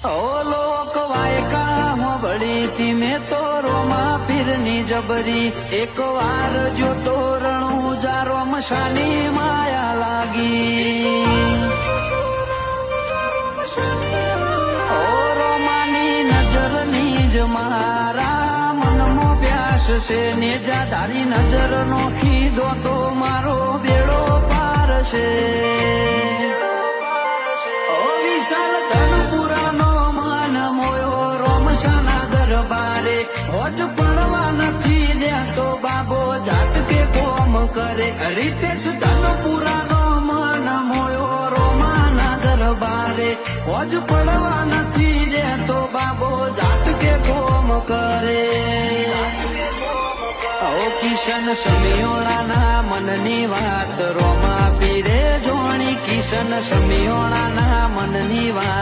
ઓ લોક વાયકા હોબળી તી મેં તો રોમા પીરની જબરી એક વાર જો તો રણું જારો મશાની માયા લાગી ઓ રોમાની નજરની જ મારા મનમાં પ્યાસ છે ને જા તારી નજર નો ખીદો તો મારો બેડો પાર છે હોજ પડવા નથી દેતો બાબો જાત કે કોમ કરે રીતેશ ધનપુરાનો મન મોયો રોમાના દરબારે હોજ પડવા નથી દેતો બાબો જાત કે કોમ કરે ઓ કિશન સમિયોણાના મનની વાત રોમા પીરે જોણી કિશન સમિયોણાના મનની વાત